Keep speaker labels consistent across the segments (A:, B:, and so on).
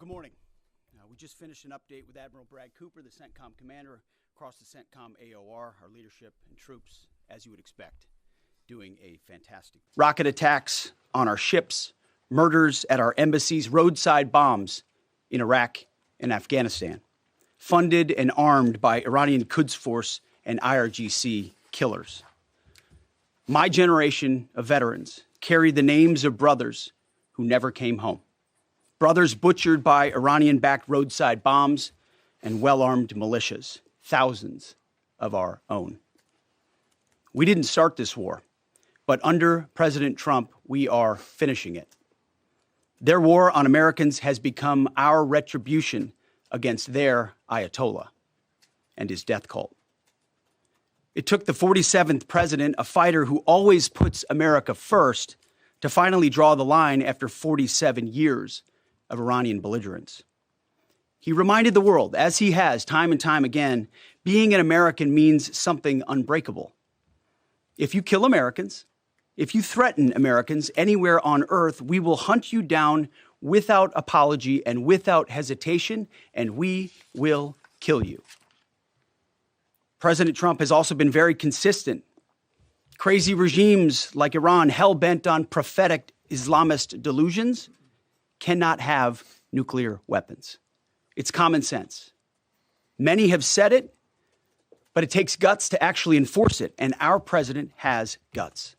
A: Good morning. We just finished an update with Admiral Brad Cooper, the CENTCOM commander, across the CENTCOM AOR, our leadership and troops, as you would expect, doing a fantastic. Rocket attacks on our ships, murders at our embassies, roadside bombs in Iraq and Afghanistan, funded and armed by Iranian Quds Force and IRGC killers. My generation of veterans carry the names of brothers who never came home. Brothers butchered by Iranian-backed roadside bombs and well-armed militias, thousands of our own. We didn't start this war, but under President Trump, we are finishing it. Their war on Americans has become our retribution against their Ayatollah and his death cult. It took the 47th president, a fighter who always puts America first, to finally draw the line after 47 years of Iranian belligerence. He reminded the world, as he has time and time again, being an American means something unbreakable. If you kill Americans, if you threaten Americans anywhere on earth, we will hunt you down without apology and without hesitation, and we will kill you. President Trump has also been very consistent. Crazy regimes like Iran, hell-bent on prophetic Islamist delusions, cannot have nuclear weapons. It's common sense. Many have said it, but it takes guts to actually enforce it, and our president has guts.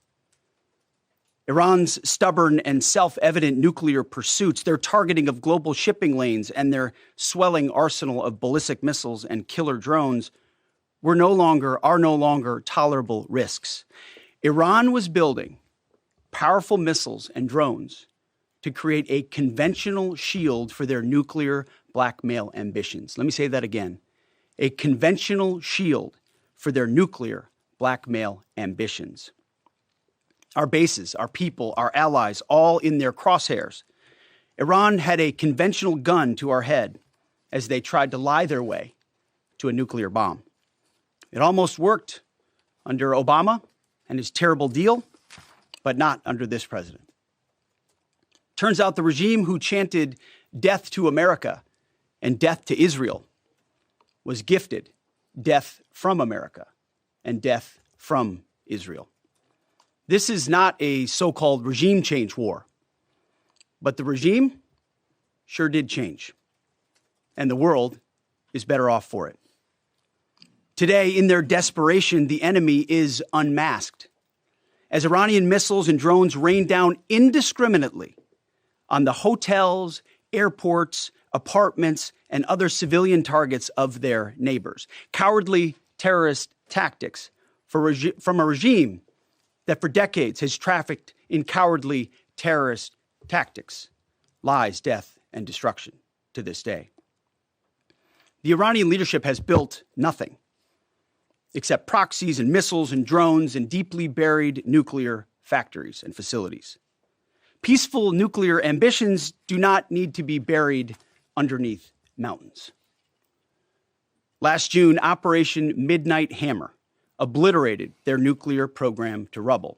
A: Iran's stubborn and self-evident nuclear pursuits, their targeting of global shipping lanes, and their swelling arsenal of ballistic missiles and killer drones are no longer tolerable risks. Iran was building powerful missiles and drones to create a conventional shield for their nuclear blackmail ambitions. Let me say that again. A conventional shield for their nuclear blackmail ambitions. Our bases, our people, our allies, all in their crosshairs. Iran had a conventional gun to our head as they tried to lie their way to a nuclear bomb. It almost worked under Obama and his terrible deal, but not under this president. Turns out the regime who chanted death to America and death to Israel was gifted death from America and death from Israel. This is not a so-called regime change war, but the regime sure did change, and the world is better off for it. Today, in their desperation, the enemy is unmasked as Iranian missiles and drones rain down indiscriminately on the hotels, airports, apartments, and other civilian targets of their neighbors. Cowardly terrorist tactics from a regime that for decades has trafficked in cowardly terrorist tactics, lies, death, and destruction to this day. The Iranian leadership has built nothing except proxies and missiles and drones and deeply buried nuclear factories and facilities. Peaceful nuclear ambitions do not need to be buried underneath mountains. Last June, Operation Midnight Hammer obliterated their nuclear program to rubble.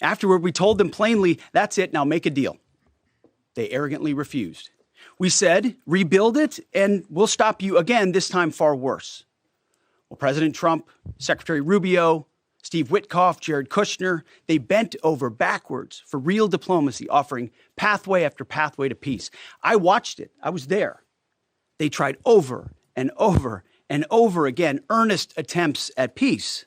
A: Afterward, we told them plainly, that's it, now make a deal. They arrogantly refused. We said, rebuild it, and we'll stop you again, this time far worse. Well, President Trump, Secretary Rubio, Steve Witkoff, Jared Kushner, they bent over backwards for real diplomacy, offering pathway after pathway to peace. I watched it. I was there. They tried over and over and over again earnest attempts at peace.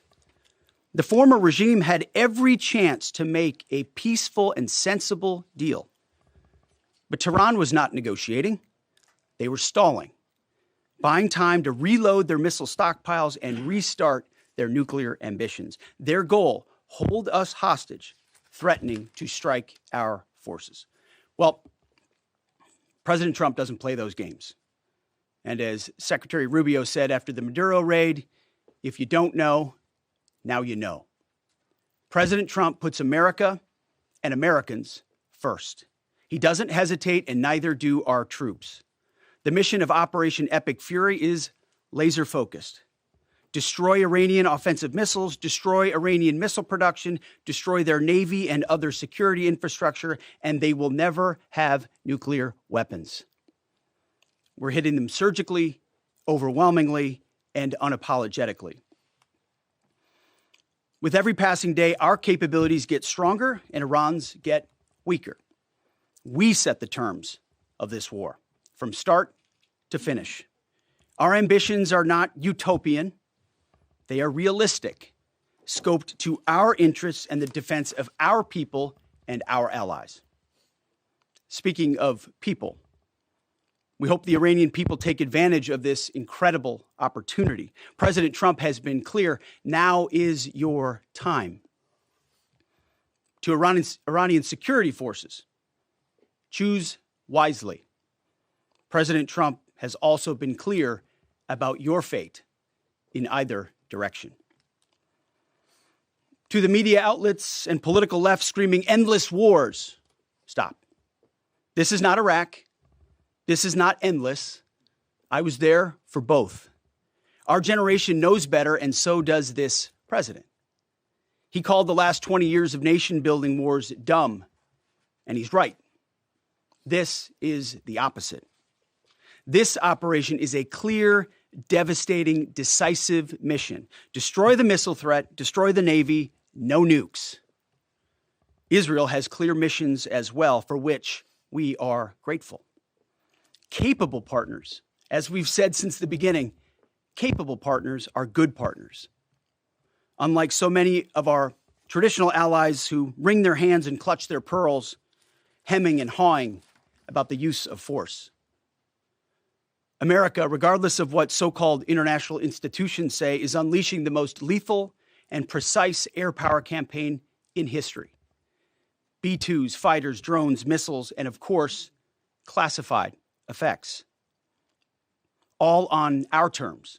A: The former regime had every chance to make a peaceful and sensible deal. But Tehran was not negotiating. They were stalling, buying time to reload their missile stockpiles and restart their nuclear ambitions. Their goal, hold us hostage, threatening to strike our forces. Well, President Trump doesn't play those games. And as Secretary Rubio said after the Maduro raid, if you don't know, now you know. President Trump puts America and Americans first. He doesn't hesitate, and neither do our troops. The mission of Operation Epic Fury is laser-focused. Destroy Iranian offensive missiles, destroy Iranian missile production, destroy their navy and other security infrastructure, and they will never have nuclear weapons. We're hitting them surgically, overwhelmingly, and unapologetically. With every passing day, our capabilities get stronger and Iran's get weaker. We set the terms of this war from start to finish. Our ambitions are not utopian. They are realistic, scoped to our interests and the defense of our people and our allies. Speaking of people, we hope the Iranian people take advantage of this incredible opportunity. President Trump has been clear, now is your time. To Iranian security forces, choose wisely. President Trump has also been clear about your fate in either direction. To the media outlets and political left screaming endless wars, stop. This is not Iraq. This is not endless. I was there for both. Our generation knows better, and so does this president. He called the last 20 years of nation-building wars dumb, and he's right. This is the opposite. This operation is a clear, devastating, decisive mission. Destroy the missile threat, destroy the Navy, no nukes. Israel has clear missions as well, for which we are grateful. Capable partners, as we've said since the beginning, capable partners are good partners. Unlike so many of our traditional allies who wring their hands and clutch their pearls, hemming and hawing about the use of force. America, regardless of what so-called international institutions say, is unleashing the most lethal and precise air power campaign in history. B-2s, fighters, drones, missiles, and of course, classified effects. All on our terms,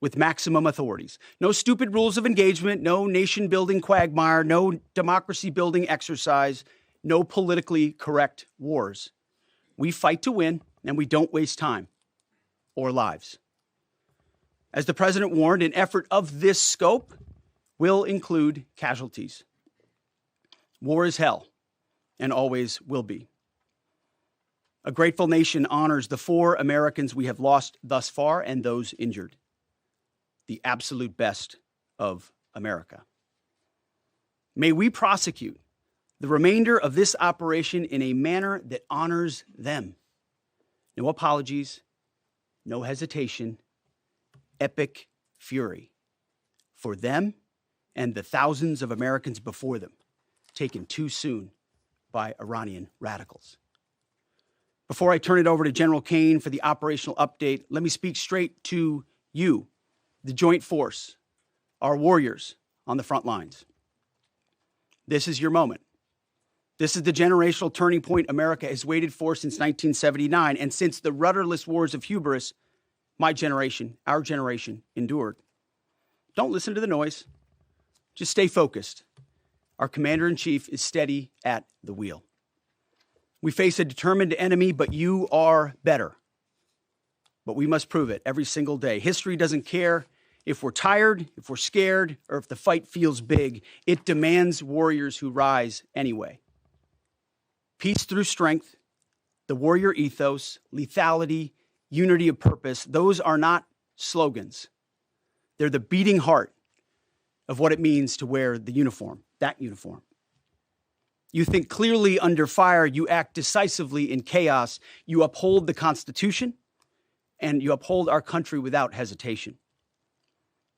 A: with maximum authorities. No stupid rules of engagement, no nation-building quagmire, no democracy-building exercise, no politically correct wars. We fight to win, and we don't waste time or lives. As the president warned, an effort of this scope will include casualties. War is hell, and always will be. A grateful nation honors the 4 Americans we have lost thus far and those injured. The absolute best of America. May we prosecute the remainder of this operation in a manner that honors them. No apologies, no hesitation, epic fury for them and the thousands of Americans before them, taken too soon by Iranian radicals. Before I turn it over to General Caine for the operational update, let me speak straight to you, the Joint Force, our warriors on the front lines. This is your moment. This is the generational turning point America has waited for since 1979, and since the rudderless wars of hubris my generation, our generation, endured. Don't listen to the noise. Just stay focused. Our commander-in-chief is steady at the wheel. We face a determined enemy, but you are better. But we must prove it every single day. History doesn't care if we're tired, if we're scared, or if the fight feels big. It demands warriors who rise anyway. Peace through strength, the warrior ethos, lethality, unity of purpose, those are not slogans. They're the beating heart of what it means to wear the uniform, that uniform. You think clearly under fire, you act decisively in chaos, you uphold the Constitution, and you uphold our country without hesitation.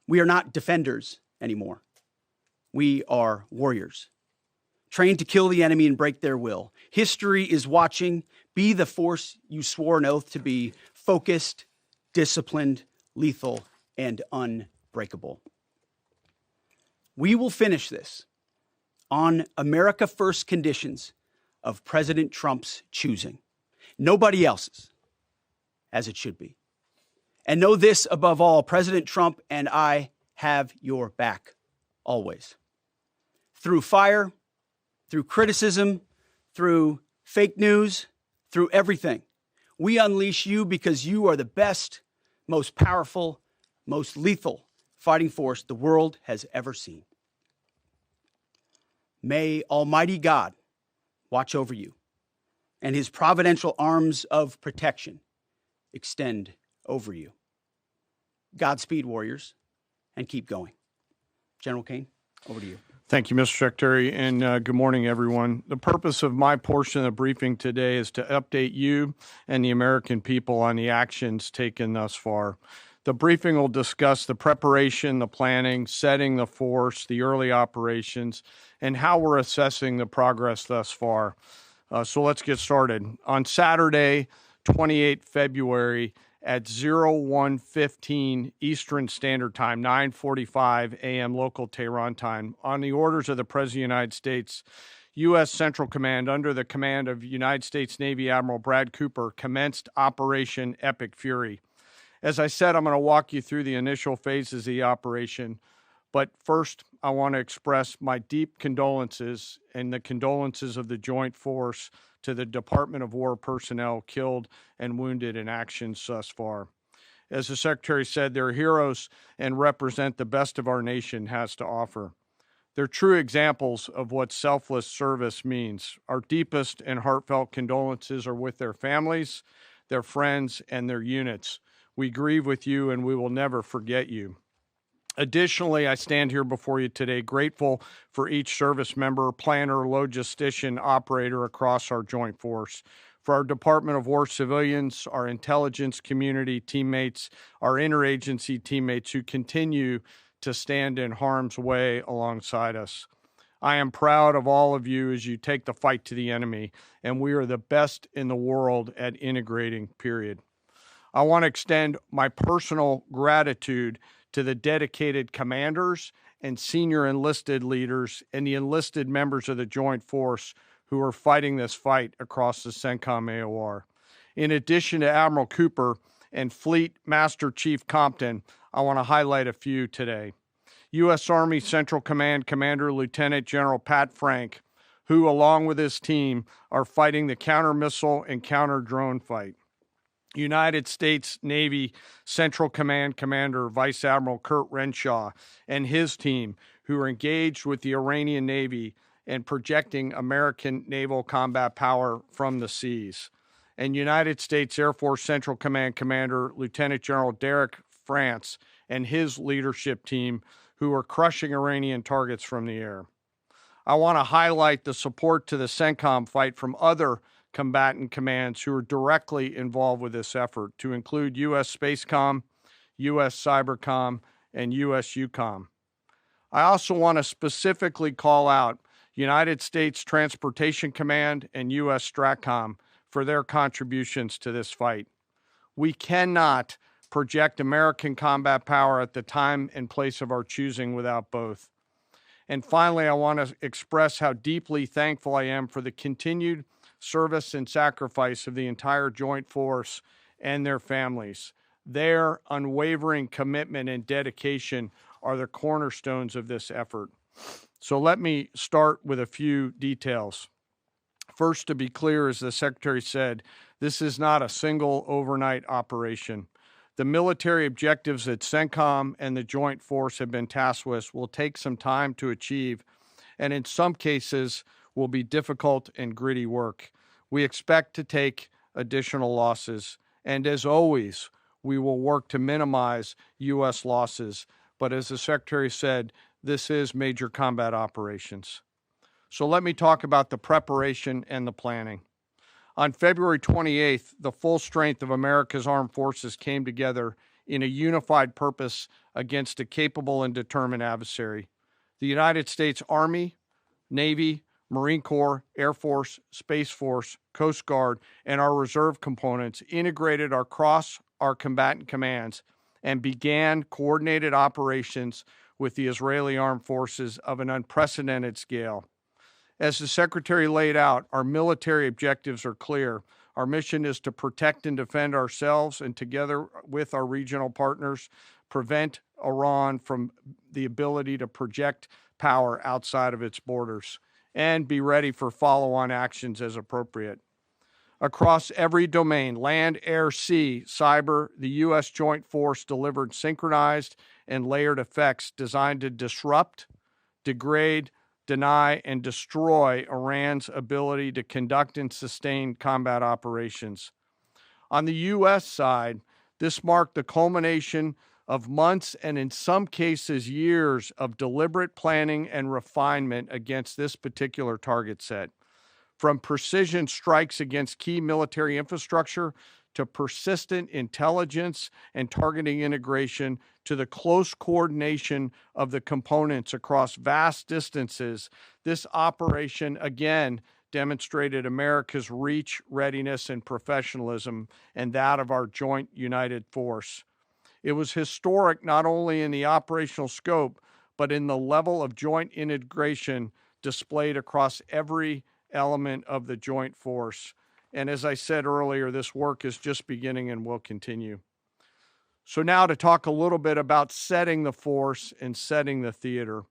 A: We are not defenders anymore. We are warriors, trained to kill the enemy and break their will. History is watching. Be the force you swore an oath to be, focused, disciplined, lethal, and unbreakable. We will finish this on America First conditions of President Trump's choosing. Nobody else's, as it should be. And know this above all, President Trump and I have your back, always. Through fire, through criticism, through fake news, through everything. We unleash you because you are the best, most powerful, most lethal fighting force the world has ever seen. May Almighty God watch over you and his providential arms of protection extend over you. Godspeed, warriors, and keep going. General Caine, over to you.
B: Thank you, Mr. Secretary, and good morning, everyone. The purpose of my portion of the briefing today is to update you and the American people on the actions taken thus far. The briefing will discuss the preparation, the planning, setting the force, the early operations, and how we're assessing the progress thus far. So let's get started. On Saturday, 28 February, at 01:15 Eastern Standard Time, 9:45 a.m. local Tehran time, on the orders of the President of the United States, U.S. Central Command, under the command of United States Navy Admiral Brad Cooper, commenced Operation Epic Fury. As I said, I'm going to walk you through the initial phases of the operation, but first, I want to express my deep condolences and the condolences of the Joint Force to the Department of War personnel killed and wounded in actions thus far. As the Secretary said, they're heroes and represent the best of our nation has to offer. They're true examples of what selfless service means. Our deepest and heartfelt condolences are with their families, their friends, and their units. We grieve with you, and we will never forget you. Additionally, I stand here before you today grateful for each service member, planner, logistician, operator across our joint force, for our Department of War civilians, our intelligence community teammates, our interagency teammates who continue to stand in harm's way alongside us. I am proud of all of you as you take the fight to the enemy, and we are the best in the world at integrating, period. I want to extend my personal gratitude to the dedicated commanders and senior enlisted leaders and the enlisted members of the Joint Force who are fighting this fight across the CENTCOM AOR. In addition to Admiral Cooper and Fleet Master Chief Compton, I want to highlight a few today. U.S. Army Central Command Commander Lieutenant General Pat Frank, who, along with his team, are fighting the counter-missile and counter-drone fight. United States Navy Central Command Commander Vice Admiral Kurt Renshaw and his team, who are engaged with the Iranian Navy and projecting American naval combat power from the seas. And United States Air Force Central Command Commander Lieutenant General Derek France and his leadership team, who are crushing Iranian targets from the air. I want to highlight the support to the CENTCOM fight from other combatant commands who are directly involved with this effort, to include U.S. Spacecom, U.S. Cybercom, and U.S. UCOM. I also want to specifically call out United States Transportation Command and U.S. STRATCOM for their contributions to this fight. We cannot project American combat power at the time and place of our choosing without both. And finally, I want to express how deeply thankful I am for the continued service and sacrifice of the entire Joint Force and their families. Their unwavering commitment and dedication are the cornerstones of this effort. So let me start with a few details. First, to be clear, as the Secretary said, this is not a single overnight operation. The military objectives that CENTCOM and the Joint Force have been tasked with will take some time to achieve, and in some cases will be difficult and gritty work. We expect to take additional losses, and as always, we will work to minimize U.S. losses. But as the Secretary said, this is major combat operations. So let me talk about the preparation and the planning. On February 28th, the full strength of America's armed forces came together in a unified purpose against a capable and determined adversary. The United States Army, Navy, Marine Corps, Air Force, Space Force, Coast Guard, and our reserve components integrated across our combatant commands and began coordinated operations with the Israeli armed forces of an unprecedented scale. As the Secretary laid out, our military objectives are clear. Our mission is to protect and defend ourselves and, together with our regional partners, prevent Iran from the ability to project power outside of its borders, and be ready for follow-on actions as appropriate. Across every domain, land, air, sea, cyber, the U.S. Joint Force delivered synchronized and layered effects designed to disrupt, degrade, deny, and destroy Iran's ability to conduct and sustain combat operations. On the U.S. side, this marked the culmination of months and in some cases years of deliberate planning and refinement against this particular target set. From precision strikes against key military infrastructure to persistent intelligence and targeting integration to the close coordination of the components across vast distances, this operation again demonstrated America's reach, readiness, and professionalism, and that of our joint united force. It was historic not only in the operational scope, but in the level of joint integration displayed across every element of the joint force. And as I said earlier, this work is just beginning and will continue. So now to talk a little bit about setting the force and setting the theater.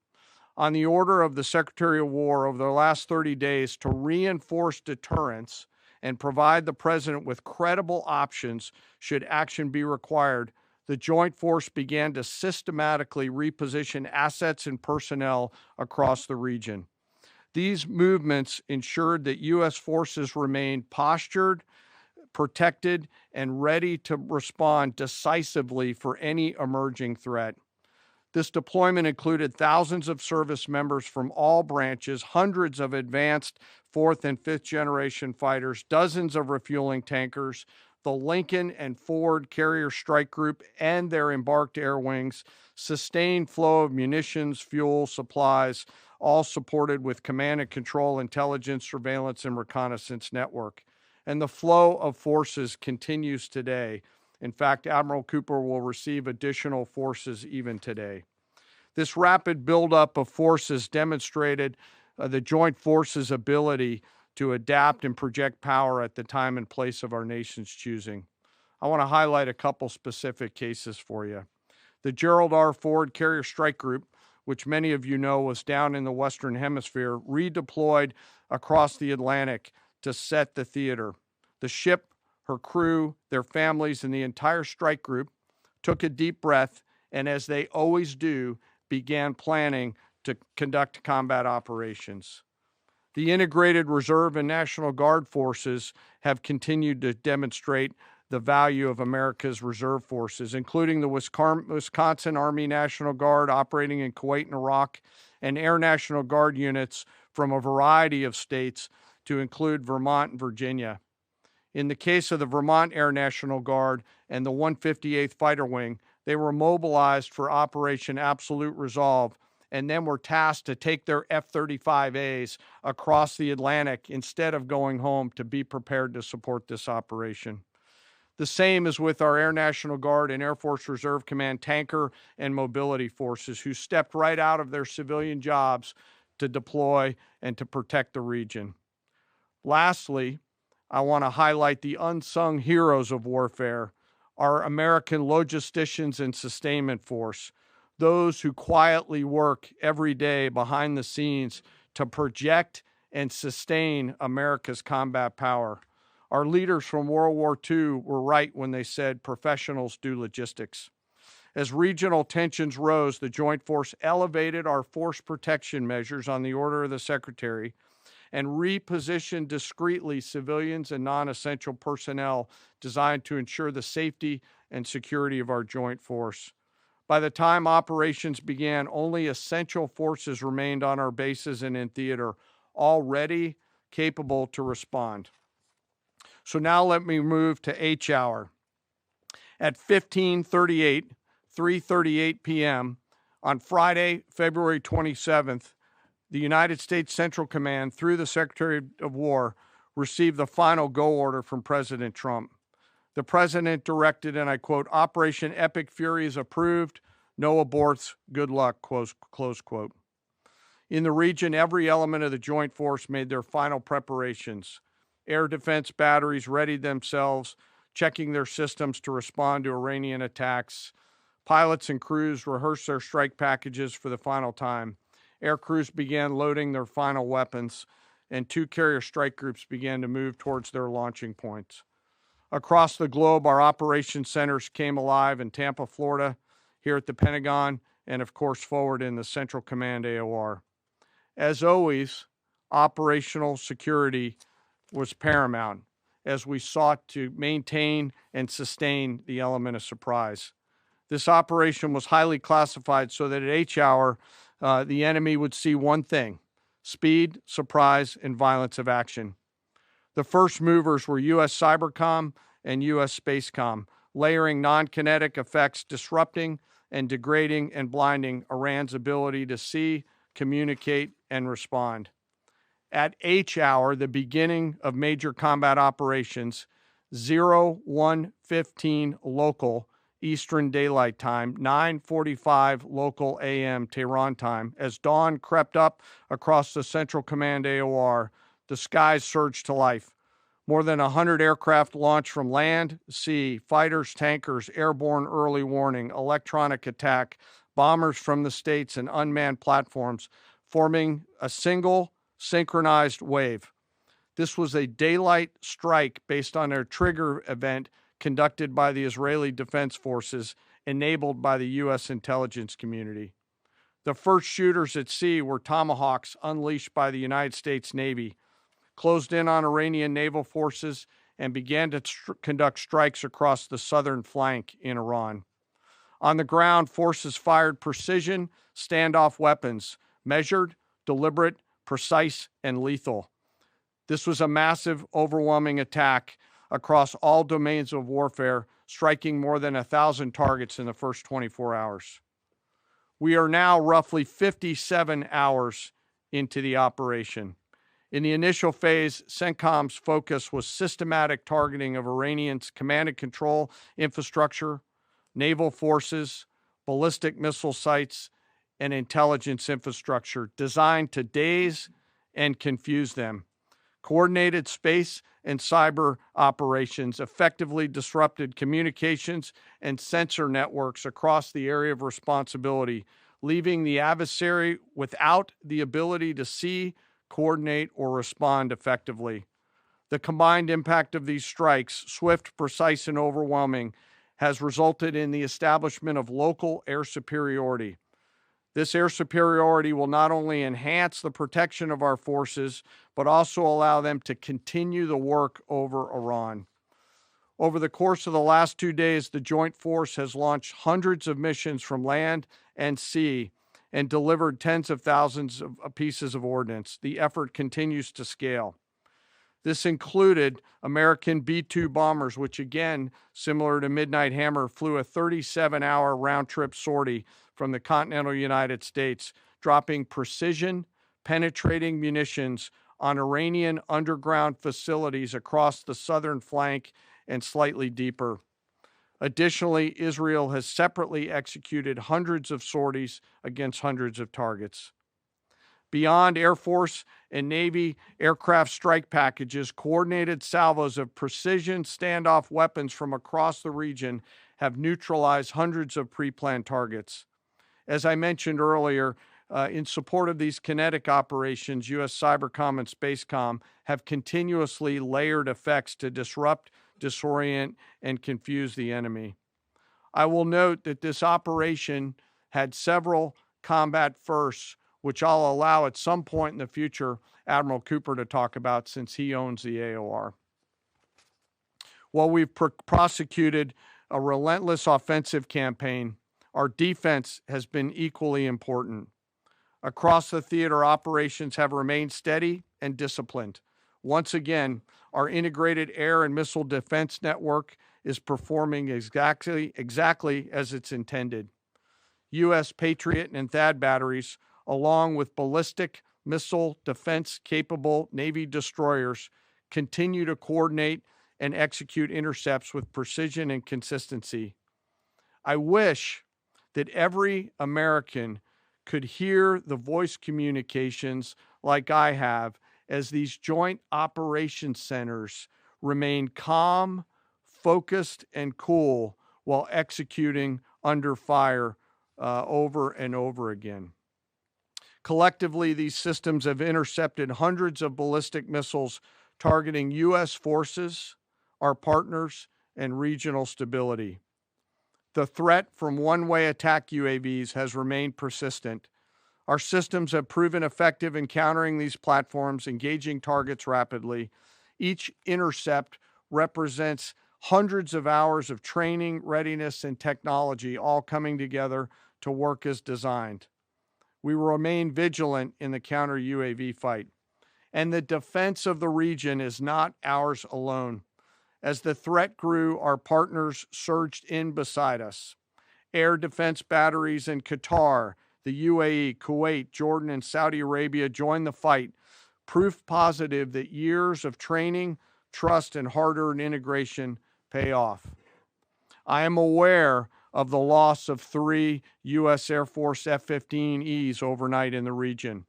B: On the order of the Secretary of War over the last 30 days to reinforce deterrence and provide the President with credible options should action be required, the Joint Force began to systematically reposition assets and personnel across the region. These movements ensured that U.S. forces remained postured, protected, and ready to respond decisively for any emerging threat. This deployment included thousands of service members from all branches, hundreds of advanced fourth and fifth generation fighters, dozens of refueling tankers, the Lincoln and Ford Carrier Strike Group and their embarked air wings, sustained flow of munitions, fuel, supplies, all supported with command and control, intelligence, surveillance, and reconnaissance network. And the flow of forces continues today. In fact, Admiral Cooper will receive additional forces even today. This rapid buildup of forces demonstrated the joint forces' ability to adapt and project power at the time and place of our nation's choosing. I want to highlight a couple specific cases for you. The Gerald R. Ford Carrier Strike Group, which many of you know was down in the Western Hemisphere, redeployed across the Atlantic to set the theater. The ship, her crew, their families, and the entire strike group took a deep breath and, as they always do, began planning to conduct combat operations. The integrated Reserve and National Guard forces have continued to demonstrate the value of America's reserve forces, including the Wisconsin Army National Guard operating in Kuwait and Iraq, and Air National Guard units from a variety of states to include Vermont and Virginia. In the case of the Vermont Air National Guard and the 158th Fighter Wing, they were mobilized for Operation Absolute Resolve and then were tasked to take their F-35As across the Atlantic instead of going home to be prepared to support this operation. The same is with our Air National Guard and Air Force Reserve Command tanker and mobility forces, who stepped right out of their civilian jobs to deploy and to protect the region. Lastly, I want to highlight the unsung heroes of warfare, our American logisticians and sustainment force, those who quietly work every day behind the scenes to project and sustain America's combat power. Our leaders from World War II were right when they said professionals do logistics. As regional tensions rose, the Joint Force elevated our force protection measures on the order of the Secretary and repositioned discreetly civilians and non-essential personnel designed to ensure the safety and security of our joint force. By the time operations began, only essential forces remained on our bases and in theater, all ready, capable to respond. So now let me move to H hour. At 3:38 p.m. on Friday, February 27th, the United States Central Command, through the Secretary of War, received the final go order from President Trump. The President directed, and I quote, "Operation Epic Fury is approved. No aborts. Good luck," close quote. In the region, every element of the Joint Force made their final preparations. Air defense batteries readied themselves, checking their systems to respond to Iranian attacks. Pilots and crews rehearsed their strike packages for the final time. Air crews began loading their final weapons, and 2 carrier strike groups began to move towards their launching points. Across the globe, our operations centers came alive in Tampa, Florida, here at the Pentagon, and of course forward in the Central Command AOR. As always, operational security was paramount, as we sought to maintain and sustain the element of surprise. This operation was highly classified so that at H hour, the enemy would see one thing: speed, surprise, and violence of action. The first movers were U.S. Cybercom and U.S. Spacecom, layering non-kinetic effects, disrupting and degrading and blinding Iran's ability to see, communicate, and respond. At H hour, the beginning of major combat operations, 01:15 local Eastern Daylight Time, 9:45 local AM Tehran time, as dawn crept up across the Central Command AOR, the skies surged to life. More than 100 aircraft launched from land, sea, fighters, tankers, airborne early warning, electronic attack, bombers from the States, and unmanned platforms, forming a single synchronized wave. This was a daylight strike based on a trigger event conducted by the Israeli Defense Forces, enabled by the U.S. intelligence community. The first shooters at sea were Tomahawks unleashed by the United States Navy, closed in on Iranian naval forces, and began to conduct strikes across the southern flank in Iran. On the ground, forces fired precision standoff weapons, measured, deliberate, precise, and lethal. This was a massive, overwhelming attack across all domains of warfare, striking more than 1,000 targets in the first 24 hours. We are now roughly 57 hours into the operation. In the initial phase, CENTCOM's focus was systematic targeting of Iranians' command and control infrastructure, naval forces, ballistic missile sites, and intelligence infrastructure designed to daze and confuse them. Coordinated space and cyber operations effectively disrupted communications and sensor networks across the area of responsibility, leaving the adversary without the ability to see, coordinate, or respond effectively. The combined impact of these strikes, swift, precise, and overwhelming, has resulted in the establishment of local air superiority. This air superiority will not only enhance the protection of our forces, but also allow them to continue the work over Iran. Over the course of the last 2 days, the Joint Force has launched hundreds of missions from land and sea and delivered tens of thousands of pieces of ordnance. The effort continues to scale. This included American B-2 bombers, which again, similar to Midnight Hammer, flew a 37-hour round-trip sortie from the continental United States, dropping precision, penetrating munitions on Iranian underground facilities across the southern flank and slightly deeper. Additionally, Israel has separately executed hundreds of sorties against hundreds of targets. Beyond Air Force and Navy aircraft strike packages, coordinated salvos of precision standoff weapons from across the region have neutralized hundreds of pre-planned targets. As I mentioned earlier, in support of these kinetic operations, U.S. Cybercom and Spacecom have continuously layered effects to disrupt, disorient, and confuse the enemy. I will note that this operation had several combat firsts, which I'll allow at some point in the future Admiral Cooper to talk about since he owns the AOR. While we've prosecuted a relentless offensive campaign, our defense has been equally important. Across the theater, operations have remained steady and disciplined. Once again, our integrated air and missile defense network is performing exactly as it's intended. U.S. Patriot and THAAD batteries, along with ballistic missile defense-capable Navy destroyers, continue to coordinate and execute intercepts with precision and consistency. I wish that every American could hear the voice communications like I have as these joint operations centers remain calm, focused, and cool while executing under fire over and over again. Collectively, these systems have intercepted hundreds of ballistic missiles targeting U.S. forces, our partners, and regional stability. The threat from one-way attack UAVs has remained persistent. Our systems have proven effective in countering these platforms, engaging targets rapidly. Each intercept represents hundreds of hours of training, readiness, and technology all coming together to work as designed. We will remain vigilant in the counter-UAV fight. And the defense of the region is not ours alone. As the threat grew, our partners surged in beside us. Air defense batteries in Qatar, the UAE, Kuwait, Jordan, and Saudi Arabia joined the fight, proof positive that years of training, trust, and hard-earned integration pay off. I am aware of the loss of 3 U.S. Air Force F-15Es overnight in the region.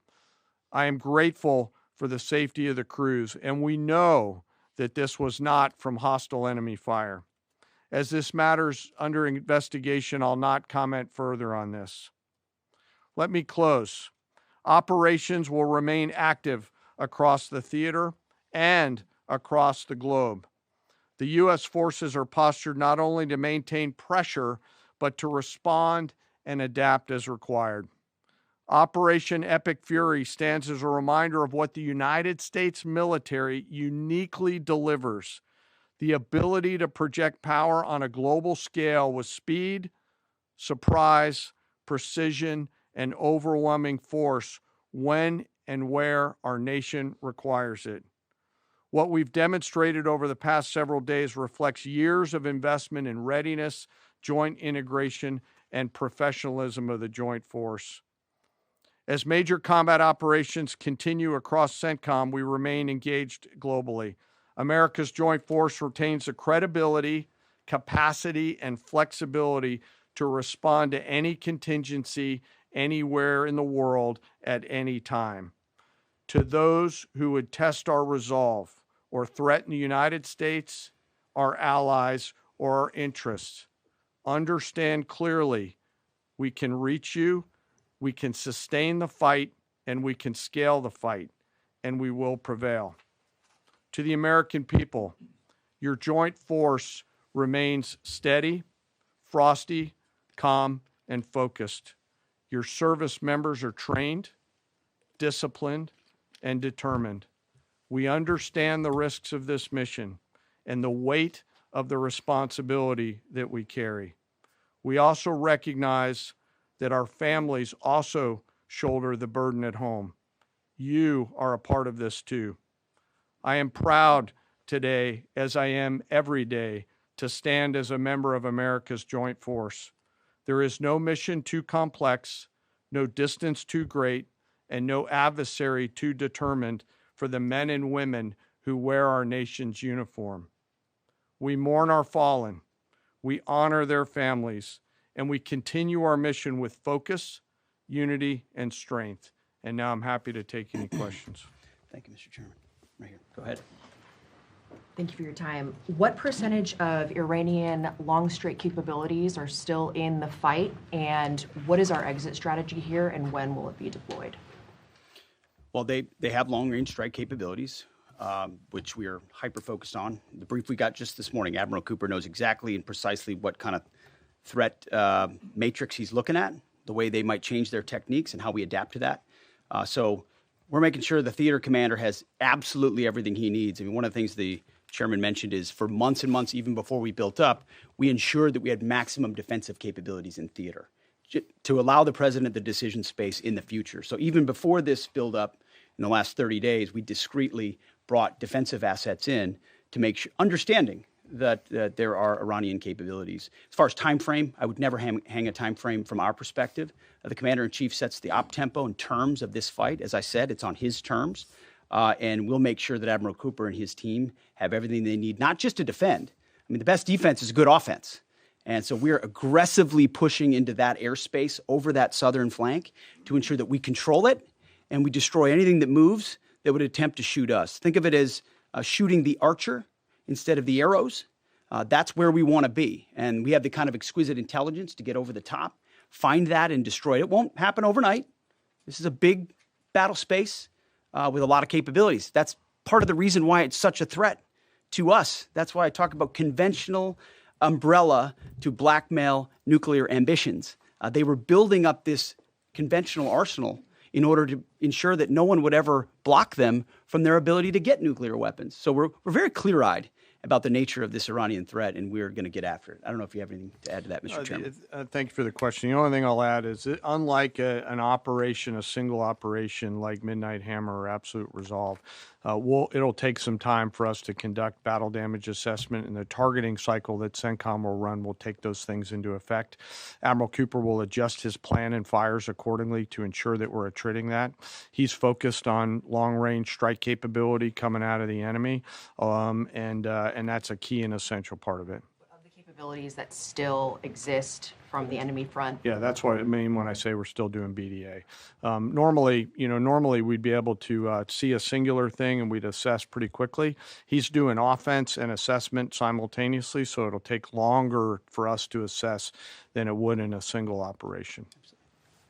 B: I am grateful for the safety of the crews, and we know that this was not from hostile enemy fire. As this matter's under investigation, I'll not comment further on this. Let me close. Operations will remain active across the theater and across the globe. The U.S. forces are postured not only to maintain pressure, but to respond and adapt as required. Operation Epic Fury stands as a reminder of what the United States military uniquely delivers: the ability to project power on a global scale with speed, surprise, precision, and overwhelming force when and where our nation requires it. What we've demonstrated over the past several days reflects years of investment in readiness, joint integration, and professionalism of the joint force. As major combat operations continue across CENTCOM, we remain engaged globally. America's joint force retains the credibility, capacity, and flexibility to respond to any contingency anywhere in the world at any time. To those who would test our resolve or threaten the United States, our allies, or our interests, understand clearly we can reach you, we can sustain the fight, and we can scale the fight, and we will prevail. To the American people, your joint force remains steady, frosty, calm, and focused. Your service members are trained, disciplined, and determined. We understand the risks of this mission and the weight of the responsibility that we carry. We also recognize that our families also shoulder the burden at home. You are a part of this too. I am proud today, as I am every day, to stand as a member of America's joint force. There is no mission too complex, no distance too great, and no adversary too determined for the men and women who wear our nation's uniform. We mourn our fallen, we honor their families, and we continue our mission with focus, unity, and strength. And now I'm happy to take any questions.
A: Thank you, Mr. Chairman. Right here. Go ahead.
C: Thank you for your time. What percentage of Iranian long-straight capabilities are still in the fight, and what is our exit strategy here, and when will it be deployed?
A: Well, they have long-range strike capabilities, which we are hyper-focused on. The brief we got just this morning, Admiral Cooper knows exactly and precisely what kind of threat matrix he's looking at, the way they might change their techniques, and how we adapt to that. So we're making sure the theater commander has absolutely everything he needs. I mean, one of the things the chairman mentioned is for months and months, even before we built up, we ensured that we had maximum defensive capabilities in theater to allow the president the decision space in the future. So even before this buildup in the last 30 days, we discreetly brought defensive assets in to make sure, understanding that there are Iranian capabilities. As far as time frame, I would never hang a time frame from our perspective. The commander-in-chief sets the op tempo and terms of this fight. As I said, it's on his terms. And we'll make sure that Admiral Cooper and his team have everything they need, not just to defend. I mean, the best defense is good offense. And so we're aggressively pushing into that airspace over that southern flank to ensure that we control it and we destroy anything that moves that would attempt to shoot us. Think of it as shooting the archer instead of the arrows. That's where we want to be. And we have the kind of exquisite intelligence to get over the top, find that and destroy it. It won't happen overnight. This is a big battle space with a lot of capabilities. That's part of the reason why it's such a threat to us. That's why I talk about conventional umbrella to blackmail nuclear ambitions. They were building up this conventional arsenal in order to ensure that no one would ever block them from their ability to get nuclear weapons. So we're very clear-eyed, about the nature of this Iranian threat, and we're going to get after it. I don't know if you have anything to add to that, Mr. Chairman.
B: Thank you for the question. The only thing I'll add is that unlike an operation, a single operation like Midnight Hammer or Absolute Resolve, it'll take some time for us to conduct battle damage assessment, and the targeting cycle that CENTCOM will run will take those things into effect. Admiral Cooper will adjust his plan and fires accordingly to ensure that we're attriting that. He's focused on long-range strike capability coming out of the enemy, and that's a key and essential part of it.
C: Of the capabilities that still exist from the enemy front.
B: Yeah, that's what I mean when I say we're still doing BDA. Normally we'd be able to see a singular thing and we'd assess pretty quickly. He's doing offense and assessment simultaneously, so it'll take longer for us to assess than it would in a single operation.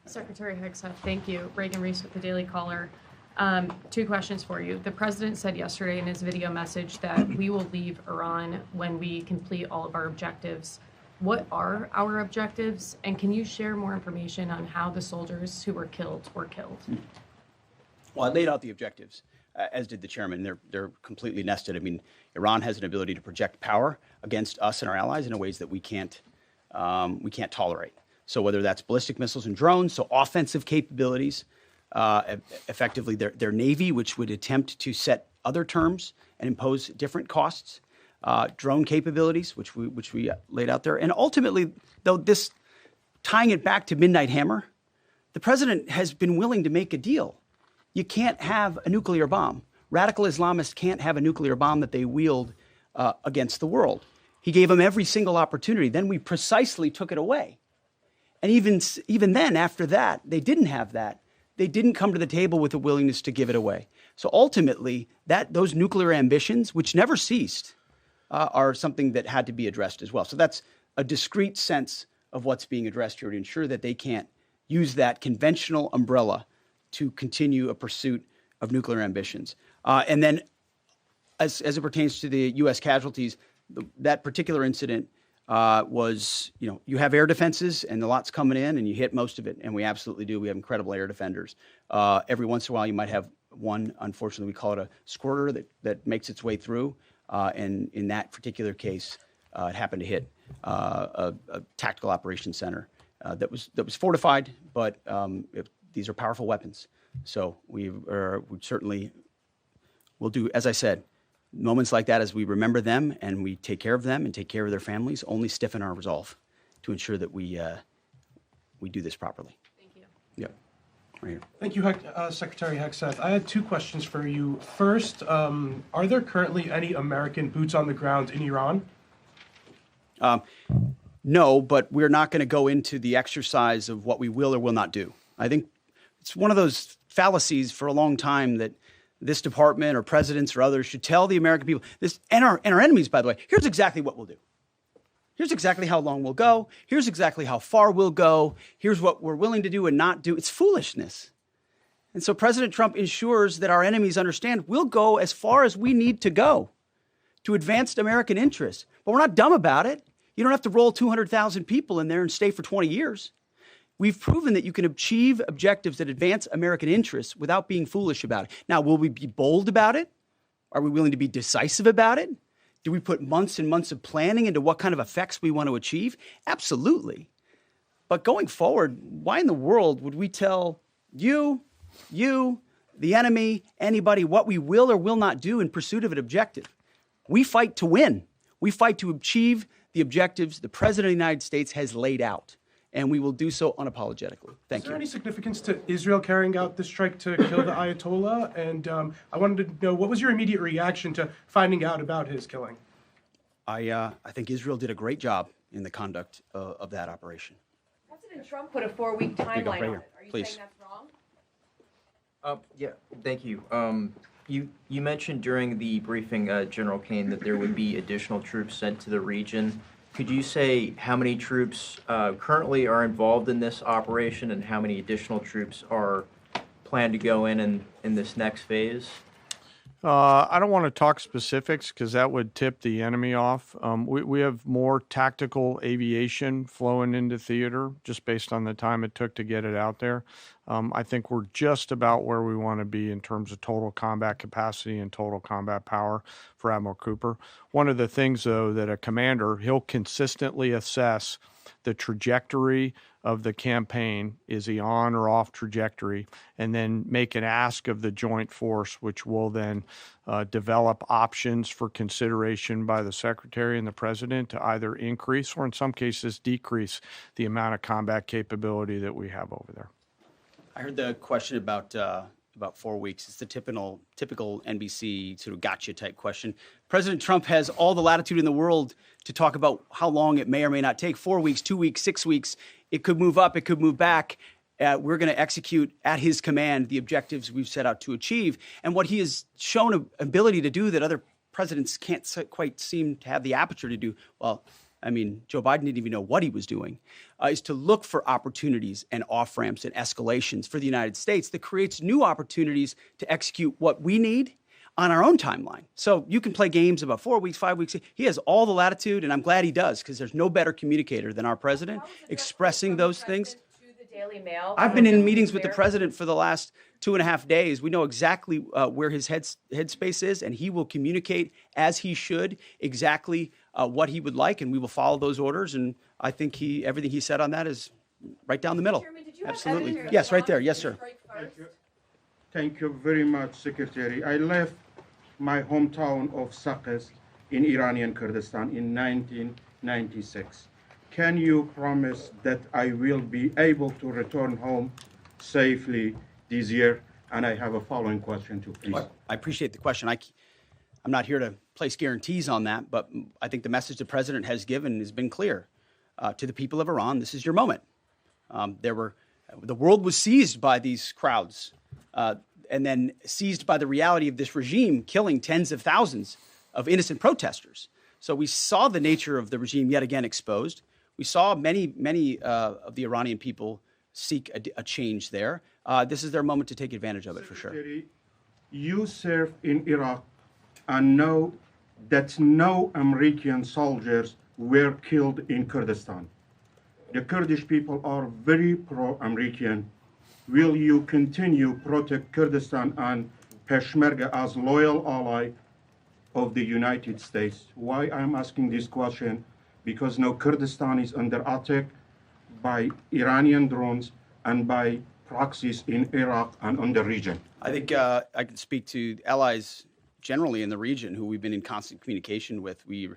D: Secretary Hegseth, thank you. Reagan Reese with the Daily Caller. 2 questions for you. The president said yesterday in his video message that we will leave Iran when we complete all of our objectives. What are our objectives? And can you share more information on how the soldiers who were killed were killed?
A: Well, I laid out the objectives, as did the chairman. They're completely nested. I mean, Iran has an ability to project power against us and our allies in ways that we can't tolerate. So whether that's ballistic missiles and drones, so offensive capabilities, effectively their Navy, which would attempt to set other terms and impose different costs, drone capabilities, which we laid out there. And ultimately, though, this tying it back to Midnight Hammer, the president has been willing to make a deal. You can't have a nuclear bomb. Radical Islamists can't have a nuclear bomb that they wield against the world. He gave them every single opportunity. Then we precisely took it away. And even then, after that, they didn't have that. They didn't come to the table with a willingness to give it away. So ultimately, those nuclear ambitions, which never ceased, are something that had to be addressed as well. So that's a discrete sense of what's being addressed here to ensure that they can't use that conventional umbrella to continue a pursuit of nuclear ambitions. And then as it pertains to the U.S. casualties, that particular incident was, you have air defenses and the lot's coming in and you hit most of it. And we absolutely do. We have incredible air defenders. Every once in a while, you might have one, unfortunately, we call it a squirter that makes its way through. And in that particular case, it happened to hit a tactical operations center that was fortified, but these are powerful weapons. So we certainly will do, as I said, moments like that as we remember them and we take care of them and take care of their families only stiffen our resolve to ensure that we do this properly.
D: Thank you.
A: Yep. Right here.
E: Thank you, Secretary Hegseth. I had 2 questions for you. First, are there currently any American boots on the ground in Iran?
A: No, but we're not going to go into the exercise of what we will or will not do. I think it's one of those fallacies for a long time that this department or presidents or others should tell the American people this, and our enemies, by the way, here's exactly what we'll do. Here's exactly how long we'll go. Here's exactly how far we'll go. Here's what we're willing to do and not do. It's foolishness. And so President Trump ensures that our enemies understand we'll go as far as we need to go to advance American interests. But we're not dumb about it. You don't have to roll 200,000 people in there and stay for 20 years. We've proven that you can achieve objectives that advance American interests without being foolish about it. Now, will we be bold about it? Are we willing to be decisive about it? Do we put months and months of planning into what kind of effects we want to achieve? Absolutely. But going forward, why in the world would we tell you, the enemy, anybody, what we will or will not do in pursuit of an objective? We fight to win. We fight to achieve the objectives the President of the United States has laid out, and we will do so unapologetically. Thank you.
E: Is there any significance to Israel carrying out the strike to kill the Ayatollah? And I wanted to know, what was your immediate reaction to finding out about his killing?
A: I think Israel did a great job in the conduct of that operation.
C: President Trump put a 4-week timeline
A: right
C: on
A: here.
C: it. Are you
A: Please.
C: saying that's wrong?
F: Yeah, thank you. You mentioned during the briefing, General Caine, that there would be additional troops sent to the region. Could you say how many troops currently are involved in this operation and how many additional troops are planned to go in this next phase?
B: I don't want to talk specifics because that would tip the enemy off. We have more tactical aviation flowing into theater just based on the time it took to get it out there. I think we're just about where we want to be in terms of total combat capacity and total combat power for Admiral Cooper. One of the things, though, that a commander, he'll consistently assess the trajectory of the campaign. Is he on or off trajectory? And then make an ask of the joint force, which will then develop options for consideration by the secretary and the president to either increase or in some cases decrease the amount of combat capability that we have over there.
A: I heard the question about 4 weeks. It's the typical NBC sort of gotcha type question. President Trump has all the latitude in the world to talk about how long it may or may not take. 4 weeks, 2 weeks, 6 weeks. It could move up. It could move back. We're going to execute at his command the objectives we've set out to achieve. And what he has shown an ability to do that other presidents can't quite seem to have the aperture to do, well, I mean, Joe Biden didn't even know what he was doing, is to look for opportunities and off-ramps and escalations for the United States that creates new opportunities to execute what we need on our own timeline. So you can play games about 4 weeks, 5 weeks. He has all the latitude, and I'm glad he does, because there's no better communicator than our president expressing those things.
C: Daily Mail.
A: I've been in meetings with the president for the last 2.5 days. We know exactly where his headspace is, and he will communicate as he should exactly what he would like, and we will follow those orders. And I think everything he said on that is right down the middle.
C: Chairman, did you
A: Absolutely.
C: have
A: Yes, right there. Yes, sir.
G: Thank you very much, Secretary. I left my hometown of Sakis in Iranian Kurdistan in 1996. Can you promise that I will be able to return home safely this year? And I have a following question too, please.
A: I appreciate the question. I'm not here to place guarantees on that, but I think the message the president has given has been clear to the people of Iran. This is your moment. The world was seized by these crowds and then seized by the reality of this regime killing tens of thousands of innocent protesters. So we saw the nature of the regime yet again exposed. We saw many of the Iranian people seek a change there. This is their moment to take advantage of it, for sure.
G: Secretary, you served in Iraq and know that no American soldiers were killed in Kurdistan. The Kurdish people are very pro-American. Will you continue protect Kurdistan and Peshmerga as loyal ally of the United States? Why I'm asking this question? Because now Kurdistan is under attack by Iranian drones and by proxies in Iraq and on the region.
A: I think I can speak to allies generally in the region who we've been in constant communication with. We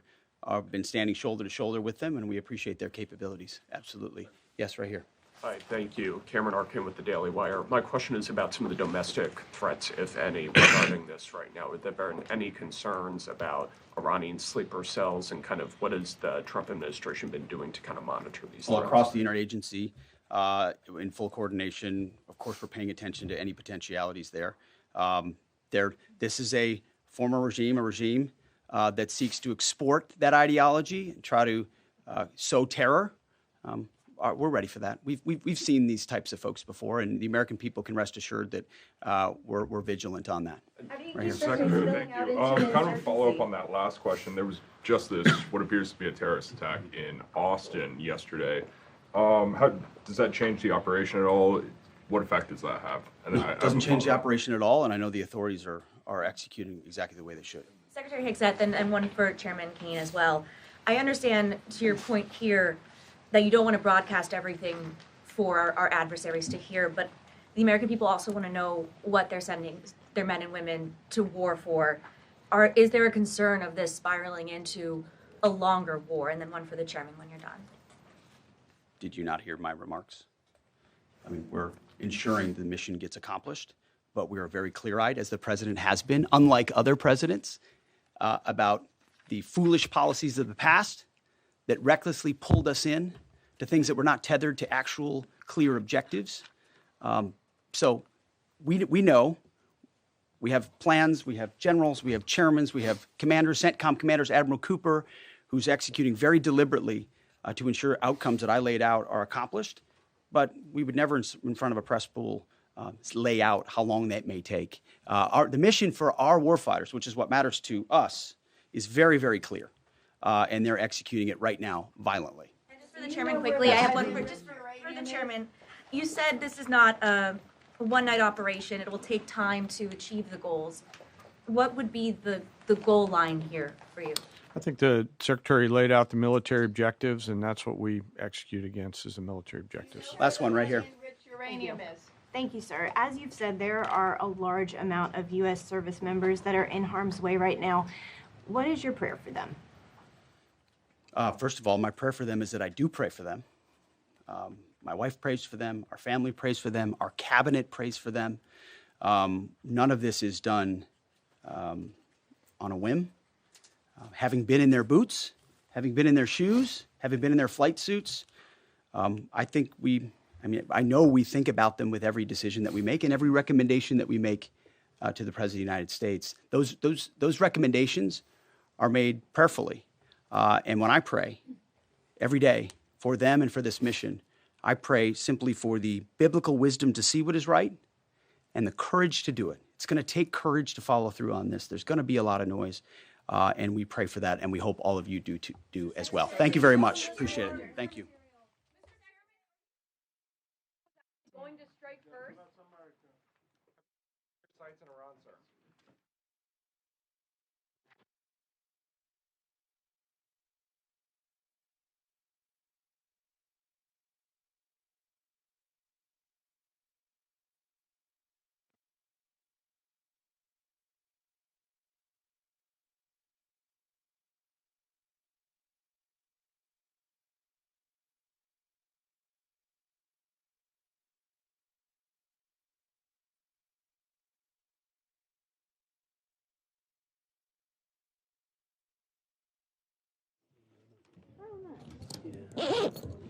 A: have been standing shoulder to shoulder with them, and we appreciate their capabilities. Absolutely. Yes, right here.
H: Hi, thank you. Cameron Arkin with the Daily Wire. My question is about some of the domestic threats, if any, regarding this right now. Have there been any concerns about Iranian sleeper cells, and kind of what has the Trump administration been doing to kind of monitor these
A: Well,
H: threats?
A: across the interagency, in full coordination, of course, we're paying attention to any potentialities there. This is a former regime, a regime that seeks to export that ideology and try to sow terror. We're ready for that. We've seen these types of folks before, and the American people can rest assured that we're vigilant on that.
I: Secretary, thank you. Kind of a follow-up on that last question. There was just this, what appears to be a terrorist attack in Austin yesterday. How does that change the operation at all? What effect does that have? And
A: It doesn't change the operation at all, and I know the authorities are executing exactly the way they should.
J: Secretary Hegseth, and one for Chairman Caine as well. I understand, to your point here, that you don't want to broadcast everything for our adversaries to hear, but the American people also want to know what they're sending their men and women to war for. Is there a concern of this spiraling into a longer war? And then one for the chairman when you're done.
A: Did you not hear my remarks? I mean, we're ensuring the mission gets accomplished, but we are very clear-eyed, as the president has been, unlike other presidents, about the foolish policies of the past that recklessly pulled us in to things that were not tethered to actual clear objectives. So we know, we have plans, we have generals, we have chairmen, we have commanders, CENTCOM commanders, Admiral Cooper, who's executing very deliberately to ensure outcomes that I laid out are accomplished. But we would never, in front of a press pool, lay out how long that may take. The mission for our warfighters, which is what matters to us, is very, very clear, and they're executing it right now violently.
J: And just for the chairman quickly, I have one for the chairman. You said this is not a one-night operation. It will take time to achieve the goals. What would be the goal line here for you?
B: I think the Secretary laid out the military objectives, and that's what we execute against is the military objectives.
A: Last one right here.
K: Uranium is. Thank you, sir. As you've said, there are a large amount of U.S. service members that are in harm's way right now. What is your prayer for them?
A: First of all, my prayer for them is that I do pray for them. My wife prays for them. Our family prays for them. Our cabinet prays for them. None of this is done on a whim. Having been in their boots, having been in their shoes, having been in their flight suits, I know we think about them with every decision that we make and every recommendation that we make to the President of the United States. Those recommendations are made prayerfully. And when I pray every day for them and for this mission, I pray simply for the biblical wisdom to see what is right and the courage to do it. It's going to take courage to follow through on this. There's going to be a lot of noise, and we pray for that, and we hope all of you do as well. Thank you very much. Appreciate it. Thank you.
D: Going to strike first.
B: Sites in Iran, sir.
K: Oh, no.